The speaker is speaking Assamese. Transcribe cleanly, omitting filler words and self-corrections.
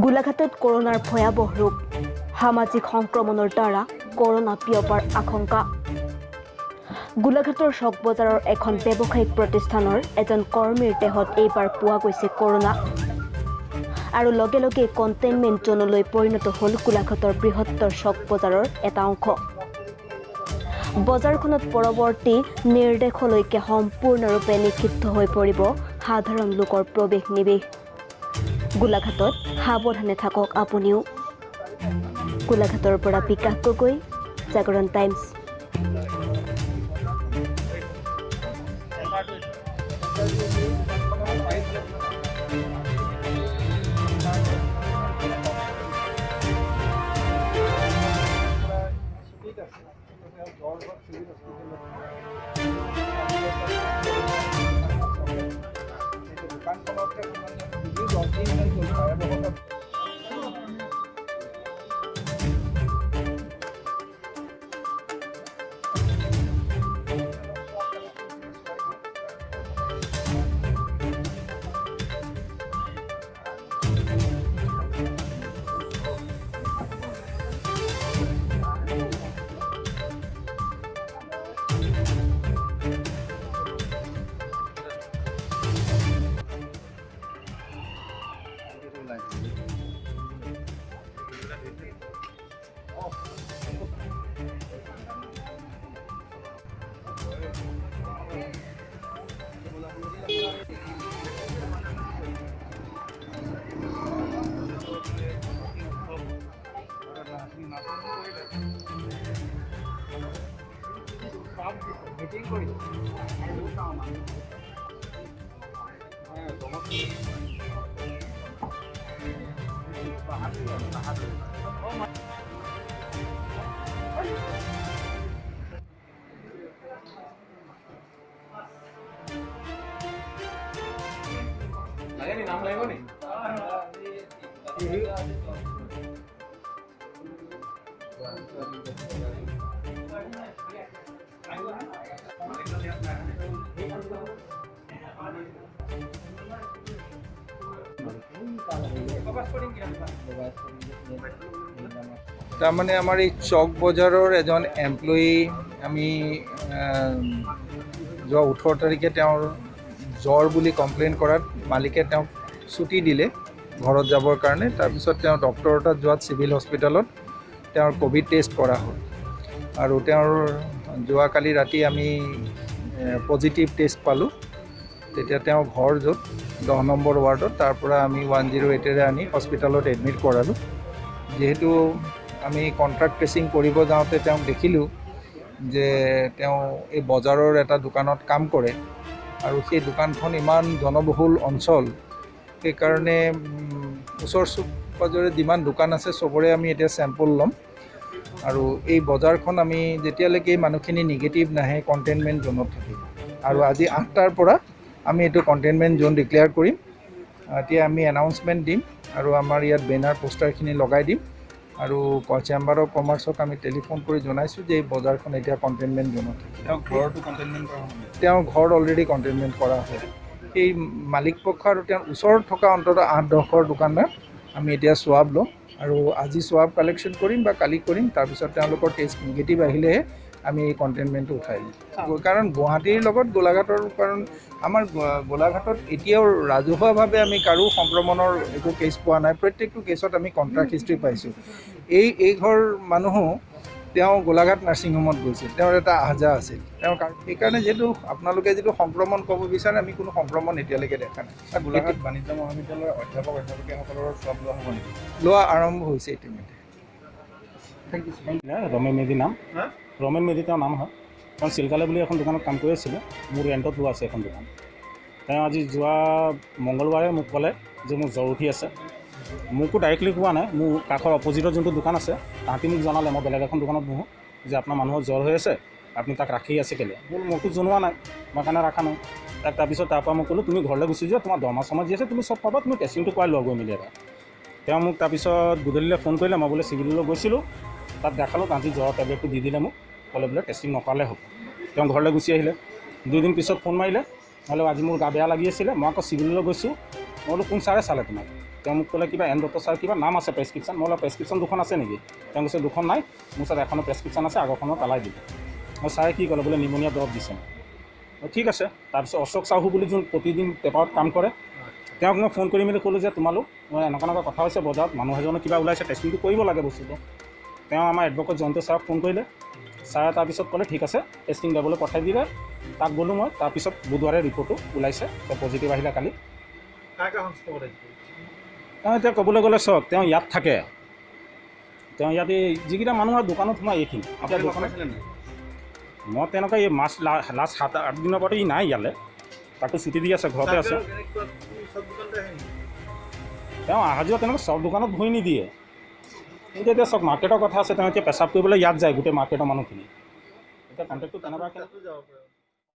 গোলাঘাটত কৰোনাৰ ভয়াৱহ ৰূপ সামাজিক সংক্ৰমণৰ দ্বাৰা কৰোনা বিয়পাৰ আশংকা গোলাঘাটৰ চক বজাৰৰ এখন ব্যৱসায়িক প্ৰতিষ্ঠানৰ এজন কৰ্মীৰ দেহত এইবাৰ পোৱা গৈছে কৰোনা আৰু লগে লগে কণ্টেইনমেণ্ট জোনলৈ পৰিণত হ'ল গোলাঘাটৰ বৃহত্তৰ চক বজাৰৰ এটা অংশ বজাৰখনত পৰৱৰ্তী নিৰ্দেশলৈকে সম্পূৰ্ণৰূপে নিষিদ্ধ হৈ পৰিব সাধাৰণ লোকৰ প্ৰৱেশ নিৱেশ গোলাঘাটত সাৱধানে থাকক আপুনিও গোলাঘাটৰ পৰা বিকাশ গগৈ জাগৰণ টাইমছ नाम लगेगा नहीं তাৰমানে আমাৰ এই চক বজাৰৰ এজন এমপ্লয়ী আমি যোৱা 18 তাৰিখে তেওঁৰ জ্বৰ বুলি কমপ্লেইন কৰাত মালিকে তেওঁক ছুটি দিলে ঘৰত যাবৰ কাৰণে তাৰপিছত তেওঁ ডক্টৰৰ তাত যোৱাত চিভিল হস্পিটেলত তেওঁৰ কোভিড টেষ্ট কৰা হ'ল আৰু তেওঁৰ যোৱাকালি ৰাতি আমি পজিটিভ টেষ্ট পালোঁ তেতিয়া তেওঁ ঘৰ য'ত 10 নম্বৰ ৱাৰ্ডত তাৰ পৰা আমি 108 আনি হস্পিটেলত এডমিট কৰালোঁ যেহেতু আমি কণ্ট্ৰাক্ট ট্ৰেচিং কৰিব যাওঁতে তেওঁক দেখিলোঁ যে তেওঁ এই বজাৰৰ এটা দোকানত কাম কৰে আৰু সেই দোকানখন ইমান জনবহুল অঞ্চল সেইকাৰণে ওচৰ পাজৰে যিমান দোকান আছে চবৰে আমি এতিয়া চেম্পল ল'ম আৰু এই বজাৰখন আমি যেতিয়ালৈকে মানুহখিনি নিগেটিভ নাহে কণ্টেইনমেণ্ট জোনত থাকিব আৰু আজি 8টাৰ পৰা আমি এইটো কণ্টেইনমেণ্ট জোন ডিক্লেয়াৰ কৰিম এতিয়া আমি এনাউন্সমেণ্ট দিম আৰু আমাৰ ইয়াত বেনাৰ পোষ্টাৰখিনি লগাই দিম আৰু চেম্বাৰ অফ কমাৰ্চক আমি টেলিফোন কৰি জনাইছোঁ যে এই বজাৰখন এতিয়া কণ্টেইনমেণ্ট জোনত থাকিব তেওঁ ঘৰ অলৰেডি কণ্টেইনমেণ্ট কৰা হয় এই মালিক পক্ষ আৰু তেওঁৰ ওচৰত থকা অন্ততঃ 8-10 দোকানদাৰ আমি এতিয়া সোৱাব ল'ম আৰু আজি সোৱাব কালেকশ্যন কৰিম বা কালি কৰিম তাৰপিছত তেওঁলোকৰ টেষ্ট নিগেটিভ আহিলেহে আমি এই কণ্টেইনমেণ্টটো উঠাই দিম কাৰণ গুৱাহাটীৰ লগত গোলাঘাটৰ কাৰণ আমাৰ গোলাঘাটত এতিয়াও ৰাজহুৱাভাৱে আমি কাৰো সংক্ৰমণৰ একো কেছ পোৱা নাই প্ৰত্যেকটো কেছত আমি কণ্ট্ৰাক্ট হিষ্ট্ৰী পাইছোঁ এই ঘৰ মানুহো তেওঁ গোলাঘাট নাৰ্ছিং হোমত গৈছিল তেওঁৰ এটা আহজা আছিল তেওঁৰ সেইকাৰণে যিহেতু আপোনালোকে যিটো সংক্ৰমণ ক'ব বিচাৰে আমি কোনো সংক্ৰমণ এতিয়ালৈকে দেখা নাই গোলাঘাট বাণিজ্য মহাবিদ্যালয়ৰ অধ্যাপক-অধ্যাপিকাসকলৰ চব লোৱা হ'ব নেকি লোৱা আৰম্ভ হৈছে ইতিমধ্যে ৰমেন মেধি নাম ৰমেন মেধি তেওঁৰ নাম হয় তেওঁ চিলকালে বুলি এখন দোকানত কাম কৰি আছিলে মোৰ ৰেণ্টত লোৱা আছে এখন দোকান তেওঁ আজি যোৱা মংগলবাৰে মোক ক'লে যে মোৰ জ্বৰ উঠি আছে মোকো ডাইৰেক্টলি কোৱা নাই মোৰ কাষৰ অপজিটত যোনটো দোকান আছে তাহাঁতি মোক জনালে মই বেলেগ এখন দোকানত বহোঁ যে আপোনাৰ মানুহৰ জ্বৰ হৈ আছে আপুনি তাক ৰাখি আছে কেলৈ মোকতো জনোৱা নাই মই কাৰণে ৰখা নাই তাৰপিছত তাৰপৰা মই ক'লোঁ তুমি ঘৰলৈ গুচি যোৱা তোমাৰ দৰমহা চৰমহা যি আছে তুমি চব পাবা তুমি টেষ্টিংটো কৰাই লোৱা গৈ মেলি এটা তেওঁ মোক তাৰপিছত গধূলিলৈ ফোন কৰিলে মই বোলে চিভিললৈ গৈছিলোঁ তাত দেখালোঁ তাহাঁতি জ্বৰৰ টেবলেটটো দি দিলে মোক ক'লে বোলে টেষ্টিং নকৰালে হ'ব তেওঁ ঘৰলৈ গুচি আহিলে 2 দিন পিছত ফোন মাৰিলে নহ'লে আজি মোৰ গা বেয়া লাগি আছিলে মই আকৌ চিভিললৈ গৈছোঁ মই বোলো কোন ছাৰে চালে তোমাক তেওঁ মোক ক'লে কিবা এন ডক্টৰ ছাৰ কিবা নাম আছে প্ৰেছক্ৰিপশ্যন, মই বোলে প্ৰেছক্ৰিপশ্যন দুখন আছে নেকি? তেওঁ কৈছে দুখন নাই, মোৰ ওচৰত এখনৰ প্ৰেছক্ৰিপশ্যন আছে, আগৰখনৰ পেলাই দিলে। মই ছাৰে কি ক'লে, বোলে নিমনিয়া দৰৱ দিছে। ঠিক আছে। তাৰপিছত অশোক চাহু বুলি যোন প্ৰতিদিন পেপাৰত কাম কৰে, তেওঁক মই ফোন কৰি মেলি ক'লোঁ যে তোমালোক মই এনেকুৱা কথা হৈছে বজাৰত, মানুহ এজনৰ কিবা ওলাইছে, টেষ্টিংটো কৰিব লাগে বস্তুটো। তেওঁ আমাৰ এডভকেট জয়ন্ত ছাৰক ফোন কৰিলে, ছাৰে তাৰপিছত ক'লে ঠিক আছে টেষ্টিং লেবলৈ পঠাই দিলে। তাক গ'লোঁ মই, তাৰপিছত বুধবাৰে ৰিপৰ্টটো ওলাইছে, তেওঁ পজিটিভ আহিলে কালি। তেওঁ এতিয়া ক'বলৈ গ'লে চাওক, তেওঁ ইয়াত থাকে, তেওঁ ইয়াত এই যিকেইটা মানুহৰ দোকানত সোমাই এইখিনি এতিয়া দোকানত মই তেনেকুৱা এই মাছ লাষ্ট 7-8 দিনৰ পৰা ই নাই ইয়ালৈ, তাকো ছুটি দি আছে, ঘৰতে আছে। তেওঁ অহা যোৱা তেনেকৈ চব দোকানত ভৰি নিদিয়ে, কিন্তু এতিয়া চব মাৰ্কেটৰ কথা আছে, তেওঁ এতিয়া পেচাব কৰিবলৈ ইয়াত যায় গোটেই মাৰ্কেটৰ মানুহখিনি, এতিয়া কণ্টেক্টটো তেনেকুৱাকৈ